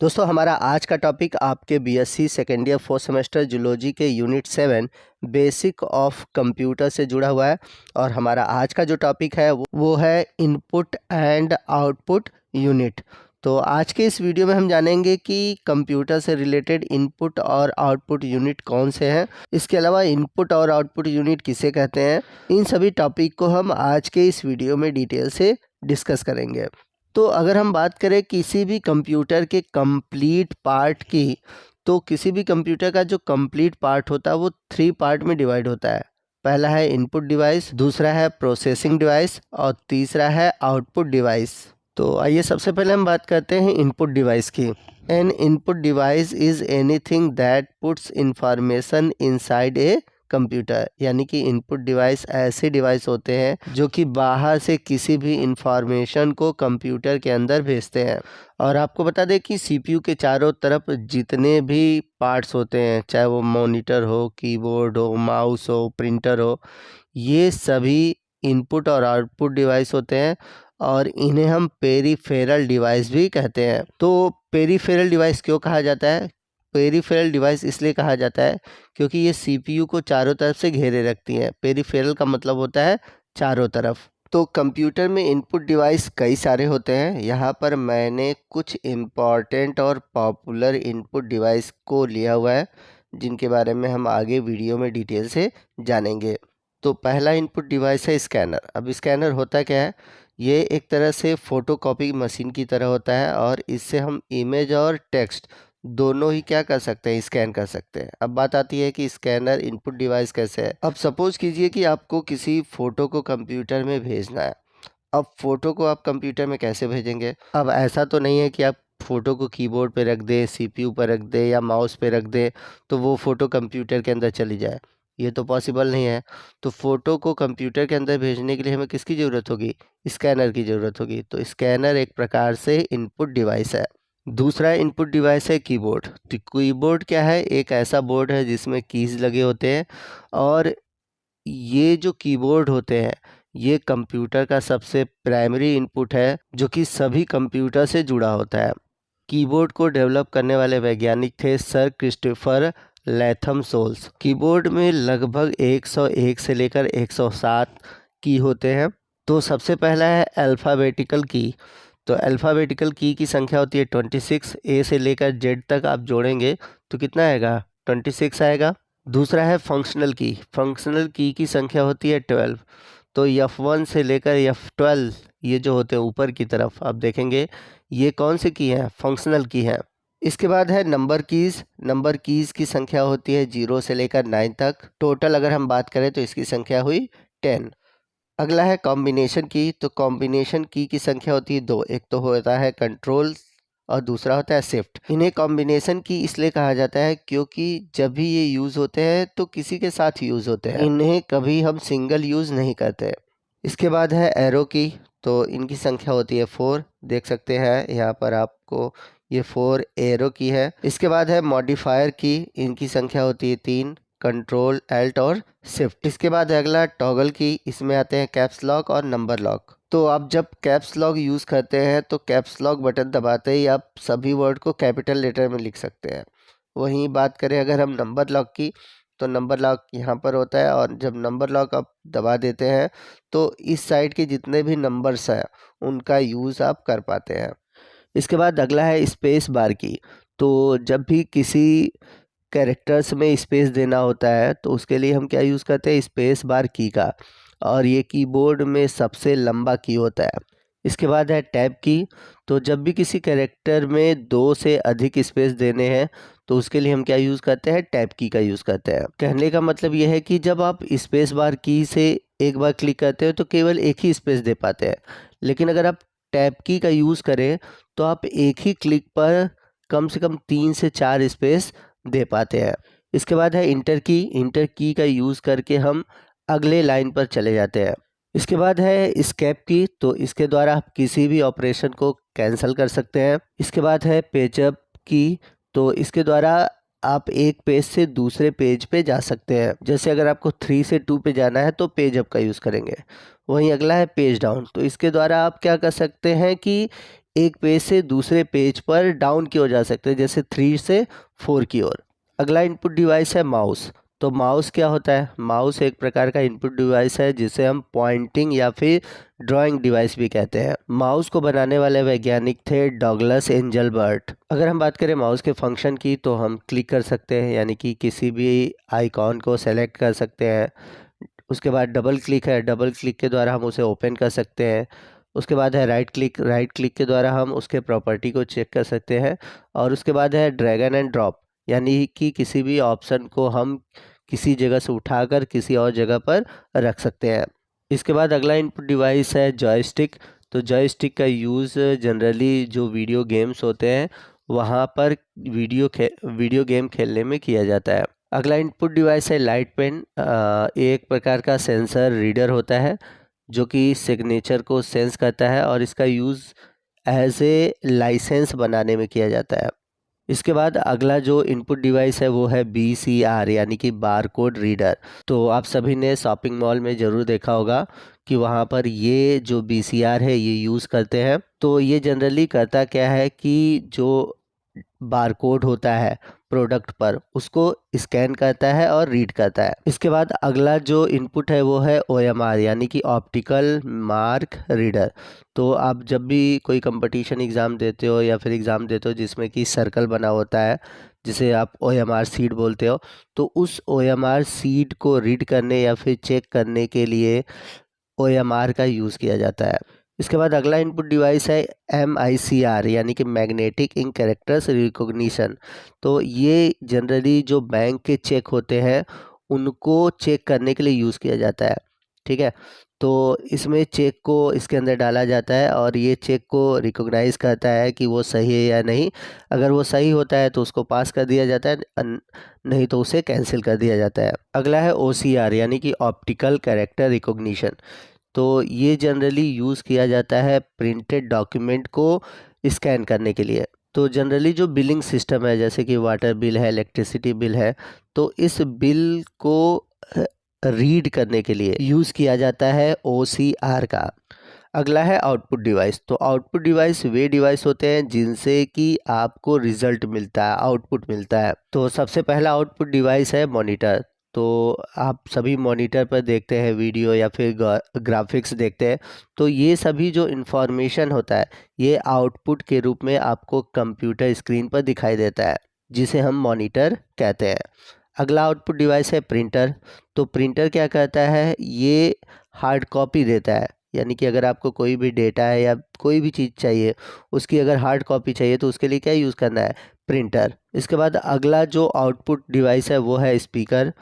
दोस्तों हमारा आज का टॉपिक आपके BSc second year fourth semester zoology के यूनिट 7 बेसिक ऑफ कंप्यूटर से जुड़ा हुआ है। और हमारा आज का जो टॉपिक है वो है इनपुट एंड आउटपुट यूनिट। तो आज के इस वीडियो में हम जानेंगे कि कंप्यूटर से रिलेटेड इनपुट और आउटपुट यूनिट कौन से हैं। इसके अलावा इनपुट और आउटपुट यूनिट किसे कहते हैं, इन सभी टॉपिक को हम आज के इस वीडियो में डिटेल से डिस्कस करेंगे। तो अगर हम बात करें किसी भी कंप्यूटर के कंप्लीट पार्ट की, तो किसी भी कंप्यूटर का जो कंप्लीट पार्ट होता है वो 3 पार्ट में डिवाइड होता है। पहला है इनपुट डिवाइस, दूसरा है प्रोसेसिंग डिवाइस और तीसरा है आउटपुट डिवाइस। तो आइए सबसे पहले हम बात करते हैं इनपुट डिवाइस की। N input device is anything that puts information inside a computer, यानी कि इनपुट डिवाइस ऐसे डिवाइस होते हैं जो कि बाहर से किसी भी इंफॉर्मेशन को कंप्यूटर के अंदर भेजते हैं। और आपको बता दें कि सीपीयू के चारों तरफ जितने भी पार्ट्स होते हैं, चाहे वो मॉनिटर हो, कीबोर्ड हो, माउस हो, प्रिंटर हो, ये सभी इनपुट और आउटपुट डिवाइस होते हैं और इन्हें हम पेरिफेरल डिवाइस भी कहते हैं। तो पेरिफेरल डिवाइस क्यों कहा जाता है? पेरिफेरल डिवाइस इसलिए कहा जाता है क्योंकि ये सीपीयू को चारों तरफ से घेरे रखती हैं। पेरिफेरल का मतलब होता है चारों तरफ। तो कंप्यूटर में इनपुट डिवाइस कई सारे होते हैं। यहाँ पर मैंने कुछ इम्पॉर्टेंट और पॉपुलर इनपुट डिवाइस को लिया हुआ है जिनके बारे में हम आगे वीडियो में डिटेल से जानेंगे। तो पहला इनपुट डिवाइस है स्कैनर। अब स्कैनर होता क्या है? ये एक तरह से फ़ोटोकॉपी मशीन की तरह होता है और इससे हम इमेज और टेक्स्ट दोनों ही क्या कर सकते हैं, स्कैन कर सकते हैं। अब बात आती है कि स्कैनर इनपुट डिवाइस कैसे है। अब सपोज कीजिए कि आपको किसी फ़ोटो को कंप्यूटर में भेजना है। अब फ़ोटो को आप कंप्यूटर में कैसे भेजेंगे? अब ऐसा तो नहीं है कि आप फ़ोटो को कीबोर्ड पे रख दें, सीपीयू पर रख दें या माउस पे रख दें तो वो फ़ोटो कंप्यूटर के अंदर चली जाए। ये तो पॉसिबल नहीं है। तो फ़ोटो को कंप्यूटर के अंदर भेजने के लिए हमें किसकी ज़रूरत होगी? स्कैनर की ज़रूरत होगी। तो स्कैनर एक प्रकार से इनपुट डिवाइस है। दूसरा इनपुट डिवाइस है कीबोर्ड। तो कीबोर्ड क्या है? एक ऐसा बोर्ड है जिसमें कीज़ लगे होते हैं और ये जो कीबोर्ड होते हैं ये कंप्यूटर का सबसे प्राइमरी इनपुट है जो कि सभी कंप्यूटर से जुड़ा होता है। कीबोर्ड को डेवलप करने वाले वैज्ञानिक थे sir Christopher Latham Sholes. Keyboard में लगभग 101 से लेकर 107 की होते हैं। तो सबसे पहला है अल्फ़ाबेटिकल की। तो अल्फ़ाबेटिकल की संख्या होती है 26। ए से लेकर जेड तक आप जोड़ेंगे तो कितना आएगा? 26 आएगा। दूसरा है फंक्शनल की। फंक्शनल की संख्या होती है 12। तो F1 से लेकर F12 ये जो होते हैं ऊपर की तरफ आप देखेंगे ये कौन से की हैं? फंक्शनल की हैं। इसके बाद है नंबर कीज़। नंबर कीज़ की संख्या होती है 0 से लेकर 9 तक। टोटल अगर हम बात करें तो इसकी संख्या हुई 10। अगला है कॉम्बिनेशन की। तो कॉम्बिनेशन की संख्या होती है 2। एक तो होता है कंट्रोल और दूसरा होता है शिफ्ट। इन्हें कॉम्बिनेशन की इसलिए कहा जाता है क्योंकि जब भी ये यूज़ होते हैं तो किसी के साथ यूज़ होते हैं, इन्हें कभी हम सिंगल यूज़ नहीं करते। इसके बाद है एरो की। तो इनकी संख्या होती है 4। देख सकते हैं यहाँ पर आपको ये 4 एरो की है। इसके बाद है मॉडिफायर की। इनकी संख्या होती है 3। कंट्रोल एल्ट और शिफ्ट। इसके बाद अगला टॉगल की। इसमें आते हैं कैप्स लॉक और नंबर लॉक। तो आप जब कैप्स लॉक यूज़ करते हैं तो कैप्स लॉक बटन दबाते ही आप सभी वर्ड को कैपिटल लेटर में लिख सकते हैं। वहीं बात करें अगर हम नंबर लॉक की, तो नंबर लॉक यहाँ पर होता है और जब नंबर लॉक आप दबा देते हैं तो इस साइड के जितने भी नंबर्स हैं उनका यूज़ आप कर पाते हैं। इसके बाद अगला है स्पेस बार की। तो जब भी किसी कैरेक्टर्स में स्पेस देना होता है तो उसके लिए हम क्या यूज़ करते हैं? स्पेस बार की का। और ये कीबोर्ड में सबसे लंबा की होता है। इसके बाद है टैब की। तो जब भी किसी कैरेक्टर में 2 से अधिक स्पेस देने हैं तो उसके लिए हम क्या यूज़ करते हैं? टैब की का यूज़ करते हैं। कहने का मतलब ये है कि जब आप स्पेस बार की से एक बार क्लिक करते हो तो केवल एक ही स्पेस दे पाते हैं, लेकिन अगर आप टैब की का यूज़ करें तो आप एक ही क्लिक पर कम से कम 3 से 4 स्पेस दे पाते हैं। इसके बाद है इंटर की। इंटर की का यूज़ करके हम अगले लाइन पर चले जाते हैं। इसके बाद है एस्केप की। तो इसके द्वारा आप किसी भी ऑपरेशन को कैंसिल कर सकते हैं। इसके बाद है पेजअप की। तो इसके द्वारा आप एक पेज से दूसरे पेज पे जा सकते हैं। जैसे अगर आपको 3 से 2 पे जाना है तो पेजअप का यूज़ करेंगे। वहीं अगला है पेज डाउन। तो इसके द्वारा आप क्या कर सकते हैं कि एक पेज से दूसरे पेज पर डाउन की ओर जा सकते हैं, जैसे 3 से 4 की ओर। अगला इनपुट डिवाइस है माउस। तो माउस क्या होता है? माउस एक प्रकार का इनपुट डिवाइस है जिसे हम पॉइंटिंग या फिर ड्राइंग डिवाइस भी कहते हैं। माउस को बनाने वाले वैज्ञानिक थे डॉगलस एंजलबर्ट। अगर हम बात करें माउस के फंक्शन की, तो हम क्लिक कर सकते हैं, यानी कि किसी भी आइकॉन को सेलेक्ट कर सकते हैं। उसके बाद डबल क्लिक है, डबल क्लिक के द्वारा हम उसे ओपन कर सकते हैं। उसके बाद है राइट क्लिक, राइट क्लिक के द्वारा हम उसके प्रॉपर्टी को चेक कर सकते हैं। और उसके बाद है ड्रैगन एंड ड्रॉप, यानी कि किसी भी ऑप्शन को हम किसी जगह से उठाकर किसी और जगह पर रख सकते हैं। इसके बाद अगला इनपुट डिवाइस है जॉयस्टिक। तो जॉयस्टिक का यूज़ जनरली जो वीडियो गेम्स होते हैं वहाँ पर वीडियो गेम खेलने में किया जाता है। अगला इनपुट डिवाइस है लाइट पेन। एक प्रकार का सेंसर रीडर होता है जो कि सिग्नेचर को सेंस करता है और इसका यूज़ एज ए लाइसेंस बनाने में किया जाता है। इसके बाद अगला जो इनपुट डिवाइस है वो है BCR, यानी कि बार कोड रीडर। तो आप सभी ने शॉपिंग मॉल में ज़रूर देखा होगा कि वहाँ पर ये जो BCR है ये यूज़ करते हैं। तो ये जनरली करता क्या है कि जो बारकोड होता है प्रोडक्ट पर उसको स्कैन करता है और रीड करता है। इसके बाद अगला जो इनपुट है वो है OMR, यानी कि ऑप्टिकल मार्क रीडर। तो आप जब भी कोई कंपटीशन एग्ज़ाम देते हो या फिर एग्ज़ाम देते हो जिसमें कि सर्कल बना होता है, जिसे आप OMR सीट बोलते हो, तो उस OMR सीट को रीड करने या फिर चेक करने के लिए OMR का यूज़ किया जाता है। इसके बाद अगला इनपुट डिवाइस है MICR, यानी कि मैग्नेटिक इंक कैरेक्टर्स रिकॉग्निशन। तो ये जनरली जो बैंक के चेक होते हैं उनको चेक करने के लिए यूज़ किया जाता है। ठीक है, तो इसमें चेक को इसके अंदर डाला जाता है और ये चेक को रिकॉग्नाइज करता है कि वो सही है या नहीं। अगर वो सही होता है तो उसको पास कर दिया जाता है, नहीं तो उसे कैंसिल कर दिया जाता है। अगला है OCR, यानी कि ऑप्टिकल कैरेक्टर रिकॉग्निशन। तो ये जनरली यूज़ किया जाता है प्रिंटेड डॉक्यूमेंट को स्कैन करने के लिए। तो जनरली जो बिलिंग सिस्टम है, जैसे कि वाटर बिल है, इलेक्ट्रिसिटी बिल है, तो इस बिल को रीड करने के लिए यूज़ किया जाता है OCR का। अगला है आउटपुट डिवाइस। तो आउटपुट डिवाइस वे डिवाइस होते हैं जिनसे कि आपको रिजल्ट मिलता है, आउटपुट मिलता है। तो सबसे पहला आउटपुट डिवाइस है मॉनिटर। तो आप सभी मॉनिटर पर देखते हैं वीडियो या फिर ग्राफिक्स देखते हैं, तो ये सभी जो इन्फॉर्मेशन होता है ये आउटपुट के रूप में आपको कंप्यूटर स्क्रीन पर दिखाई देता है, जिसे हम मॉनिटर कहते हैं। अगला आउटपुट डिवाइस है प्रिंटर। तो प्रिंटर क्या करता है, ये हार्ड कॉपी देता है, यानी कि अगर आपको कोई भी डेटा है या कोई भी चीज़ चाहिए उसकी अगर हार्ड कॉपी चाहिए तो उसके लिए क्या यूज़ करना है, प्रिंटर। इसके बाद अगला जो आउटपुट डिवाइस है वो है स्पीकर।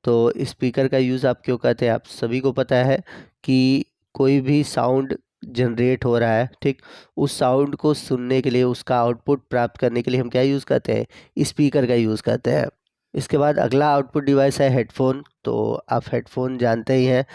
तो स्पीकर का यूज़ आप क्यों करते हैं, आप सभी को पता है कि कोई भी साउंड जनरेट हो रहा है, ठीक, उस साउंड को सुनने के लिए, उसका आउटपुट प्राप्त करने के लिए हम क्या यूज़ करते हैं, स्पीकर का यूज़ करते हैं। इसके बाद अगला आउटपुट डिवाइस है हेडफोन। तो आप हेडफोन जानते ही हैं,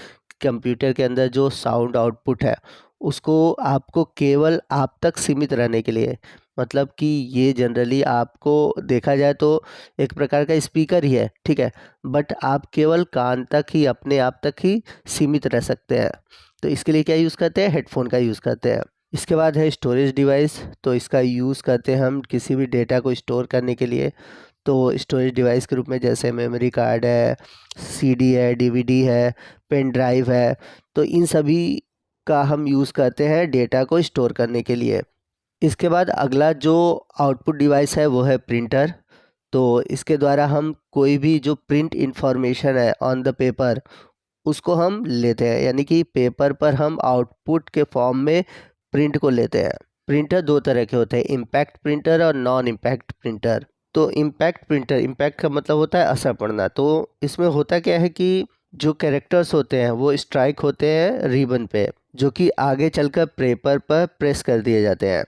कंप्यूटर के अंदर जो साउंड आउटपुट है उसको आपको केवल आप तक सीमित रहने के लिए, मतलब कि ये जनरली आपको देखा जाए तो एक प्रकार का स्पीकर ही है, ठीक है, बट आप केवल कान तक ही, अपने आप तक ही सीमित रह सकते हैं। तो इसके लिए क्या यूज़ करते हैं, हेडफोन का यूज़ करते हैं। इसके बाद है स्टोरेज डिवाइस। तो इसका यूज़ करते हैं हम किसी भी डेटा को स्टोर करने के लिए। तो स्टोरेज डिवाइस के रूप में जैसे मेमोरी कार्ड है, CD है, DVD है, पेन ड्राइव है, तो इन सभी का हम यूज़ करते हैं डेटा को स्टोर करने के लिए। इसके बाद अगला जो आउटपुट डिवाइस है वो है प्रिंटर। तो इसके द्वारा हम कोई भी जो प्रिंट इंफॉर्मेशन है ऑन द पेपर उसको हम लेते हैं, यानी कि पेपर पर हम आउटपुट के फॉर्म में प्रिंट को लेते हैं। प्रिंटर दो तरह के होते हैं, इम्पैक्ट प्रिंटर और नॉन इम्पैक्ट प्रिंटर। तो इम्पैक्ट प्रिंटर, इम्पैक्ट का मतलब होता है असर पड़ना। तो इसमें होता क्या है कि जो कैरेक्टर्स होते हैं वो स्ट्राइक होते हैं रिबन पे, जो कि आगे चलकर पेपर पर प्रेस कर दिए जाते हैं।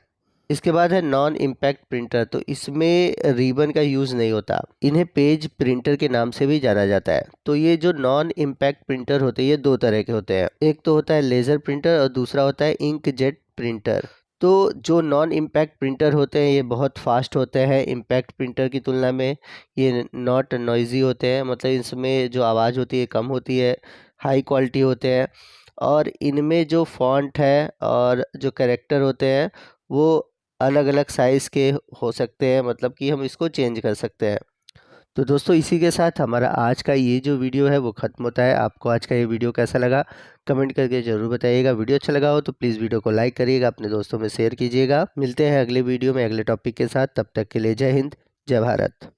इसके बाद है नॉन इम्पैक्ट प्रिंटर। तो इसमें रिबन का यूज़ नहीं होता, इन्हें पेज प्रिंटर के नाम से भी जाना जाता है। तो ये जो नॉन इम्पैक्ट प्रिंटर होते हैं ये दो तरह के होते हैं, एक तो होता है लेज़र प्रिंटर और दूसरा होता है इंकजेट प्रिंटर। तो जो नॉन इम्पैक्ट प्रिंटर होते हैं ये बहुत फास्ट होते हैं इम्पैक्ट प्रिंटर की तुलना में। ये नॉट नॉइजी होते हैं, मतलब इसमें जो आवाज़ होती है कम होती है, हाई क्वालिटी होते हैं, और इनमें जो फॉन्ट है और जो कैरेक्टर होते हैं वो अलग अलग साइज़ के हो सकते हैं, मतलब कि हम इसको चेंज कर सकते हैं। तो दोस्तों इसी के साथ हमारा आज का ये जो वीडियो है वो ख़त्म होता है। आपको आज का ये वीडियो कैसा लगा कमेंट करके ज़रूर बताइएगा। वीडियो अच्छा लगा हो तो प्लीज़ वीडियो को लाइक करिएगा, अपने दोस्तों में शेयर कीजिएगा। मिलते हैं अगले वीडियो में अगले टॉपिक के साथ, तब तक के लिए जय हिंद, जय भारत।